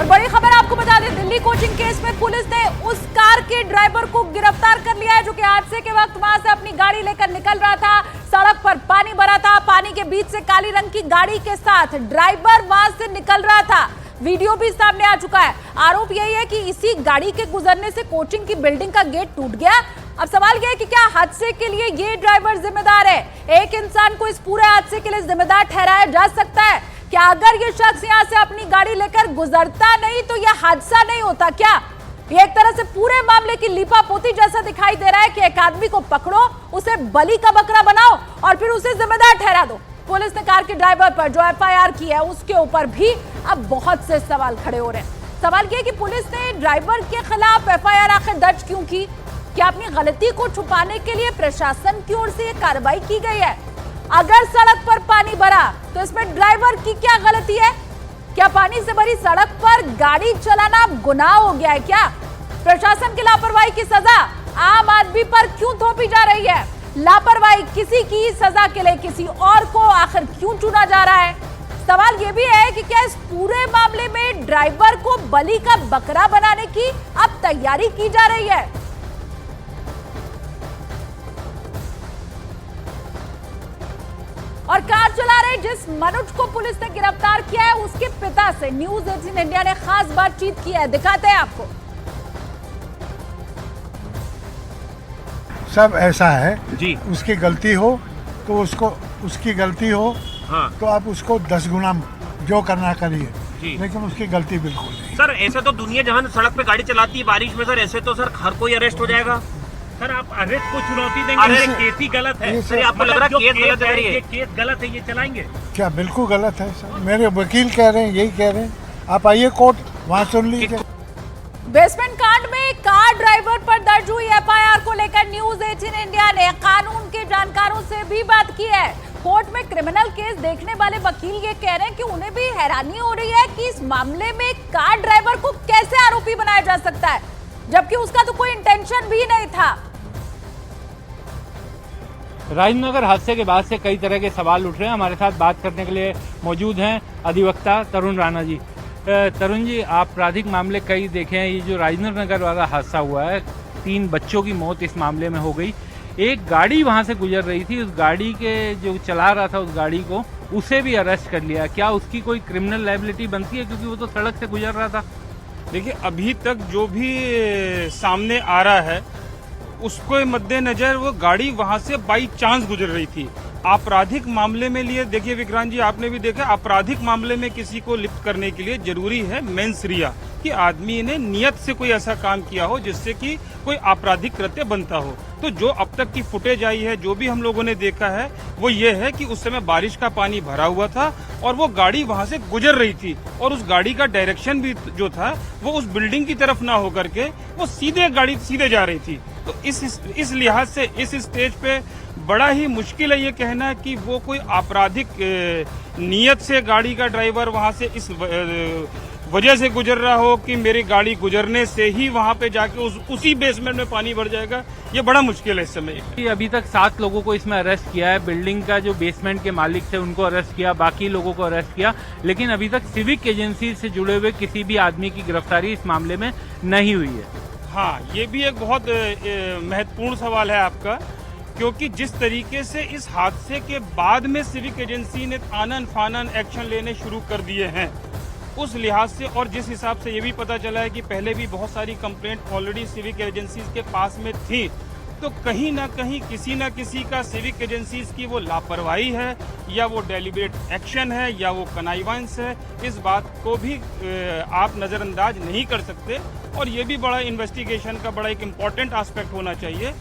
और बड़ी खबर आपको बता दें, दिल्ली कोचिंग केस में पुलिस ने उस कार के ड्राइवर को गिरफ्तार कर लिया है जो कि हादसे के वक्त वहां से अपनी गाड़ी लेकर निकल रहा था। सड़क पर पानी भरा था, पानी के बीच से काली रंग की गाड़ी के साथ ड्राइवर वहां से निकल रहा था। वीडियो भी सामने आ चुका है। आरोप यही है कि इसी गाड़ी के गुजरने से कोचिंग की बिल्डिंग का गेट टूट गया। अब सवाल यह है कि क्या हादसे के लिए ये ड्राइवर जिम्मेदार है? एक इंसान को इस पूरे हादसे के लिए जिम्मेदार ठहराया जा सकता है क्या? अगर ये शख्स यहां से अपनी गाड़ी लेकर गुजरता नहीं तो यह हादसा नहीं होता क्या? ये एक तरह से पूरे मामले की लीपापोती जैसा दिखाई दे रहा है कि एक आदमी को पकड़ो, उसे बलि का बकरा बनाओ और फिर उसे जिम्मेदार ठहरा दो। पुलिस ने कार के ड्राइवर पर जो एफआईआर की है उसके ऊपर भी अब बहुत से सवाल खड़े हो रहे हैं। सवाल यह कि पुलिस ने ड्राइवर के खिलाफ एफआईआर आखिर दर्ज क्यों की? क्या अपनी गलती को छुपाने के लिए प्रशासन की ओर से यह कार्रवाई की गई है? अगर सड़क पर पानी भरा तो इसमें ड्राइवर की क्या गलती है? क्या पानी से भरी सड़क पर गाड़ी चलाना गुनाह हो गया है क्या? प्रशासन की लापरवाही की सजा आम आदमी पर क्यों थोपी जा रही है? लापरवाही किसी की सजा के लिए किसी और को आखिर क्यों चुना जा रहा है? सवाल यह भी है कि क्या इस पूरे मामले में ड्राइवर को बलि का बकरा बनाने की अब तैयारी की जा रही है? और कार चला रहे जिस मनुज को पुलिस ने गिरफ्तार किया है उसके पिता से न्यूज 18 इंडिया ने खास बातचीत की है, दिखाते हैं आपको। सब ऐसा है जी, उसकी गलती हो तो उसकी गलती हो हाँ तो आप उसको 10 गुना जो करना करिए, जी। लेकिन उसकी गलती बिल्कुल नहीं। सर ऐसे तो दुनिया जहां सड़क पे गाड़ी चलाती है बारिश में, सर ऐसे तो सर हर कोई अरेस्ट हो जाएगा। सर आप अरेस्ट को चुनौती देंगे? अरे केस ही गलत है। सर आपको लग रहा है केस गलत है? ये केस गलत है, ये चलाएंगे? क्या बिल्कुल गलत है सर? मेरे वकील कह रहे हैं, यही कह रहे हैं। आप आइए कोर्ट, वहाँ सुन लीजिए। बेसमेंट कांड में कार ड्राइवर पर दर्ज हुई एफआईआर को लेकर न्यूज 18 इंडिया ने कानून के जानकारों से भी बात की है। कोर्ट में क्रिमिनल केस देखने वाले वकील ये कह रहे हैं कि उन्हें भी हैरानी हो रही है कि इस मामले में कार ड्राइवर को कैसे आरोपी बनाया जा सकता है, जबकि उसका तो कोई इंटेंशन भी नहीं था। राजनगर हादसे के बाद से कई तरह के सवाल उठ रहे हैं। हमारे साथ बात करने के लिए मौजूद हैं अधिवक्ता तरुण राणा जी। तरुण जी, आपराधिक मामले कई देखे हैं। ये जो राजनगर वाला हादसा हुआ है, 3 बच्चों की मौत इस मामले में हो गई। एक गाड़ी वहां से गुजर रही थी, उस गाड़ी के जो चला रहा था उस गाड़ी को, उसे भी अरेस्ट कर लिया। क्या उसकी कोई क्रिमिनल लायबिलिटी बनती है, क्योंकि वो तो सड़क से गुजर रहा था? देखिए, अभी तक जो भी सामने आ रहा है उसको मद्देनजर वो गाड़ी वहां से बाई चांस गुजर रही थी। आपराधिक मामले में लिए देखिए विक्रांत जी, आपने भी देखा, आपराधिक मामले में किसी को लिप्त करने के लिए जरूरी है मेंस रिया, कि आदमी ने नियत से कोई ऐसा काम किया हो जिससे कि कोई आपराधिक कृत्य बनता हो। तो जो अब तक की फुटेज आई है, जो भी हम लोगों ने देखा है, वो ये है कि उस समय बारिश का पानी भरा हुआ था और वो गाड़ी वहां से गुजर रही थी और उस गाड़ी का डायरेक्शन भी जो था वो उस बिल्डिंग की तरफ ना होकर के वो गाड़ी सीधे जा रही थी। तो इस लिहाज से इस स्टेज पे बड़ा ही मुश्किल है ये कहना कि वो कोई आपराधिक नियत से गाड़ी का ड्राइवर वहां से इस वजह से गुजर रहा हो कि मेरी गाड़ी गुजरने से ही वहां पे जाके उसी बेसमेंट में पानी भर जाएगा। ये बड़ा मुश्किल है इस समय। अभी तक 7 लोगों को इसमें अरेस्ट किया है। बिल्डिंग का जो बेसमेंट के मालिक थे उनको अरेस्ट किया, बाकी लोगों को अरेस्ट किया, लेकिन अभी तक सिविक एजेंसी से जुड़े हुए किसी भी आदमी की गिरफ्तारी इस मामले में नहीं हुई है। हाँ, ये भी एक बहुत महत्वपूर्ण सवाल है आपका, क्योंकि जिस तरीके से इस हादसे के बाद में सिविक एजेंसी ने आनन फानन एक्शन लेने शुरू कर दिए हैं, उस लिहाज से, और जिस हिसाब से ये भी पता चला है कि पहले भी बहुत सारी कंप्लेंट ऑलरेडी सिविक एजेंसीज के पास में थी, तो कहीं ना कहीं किसी न किसी का सिविक एजेंसीज की वो लापरवाही है या वो डेलिब्रेट एक्शन है या वो कनाइवांस है। इस बात को भी आप नज़रअंदाज नहीं कर सकते और ये भी बड़ा इन्वेस्टिगेशन का बड़ा एक इम्पॉर्टेंट एस्पेक्ट होना चाहिए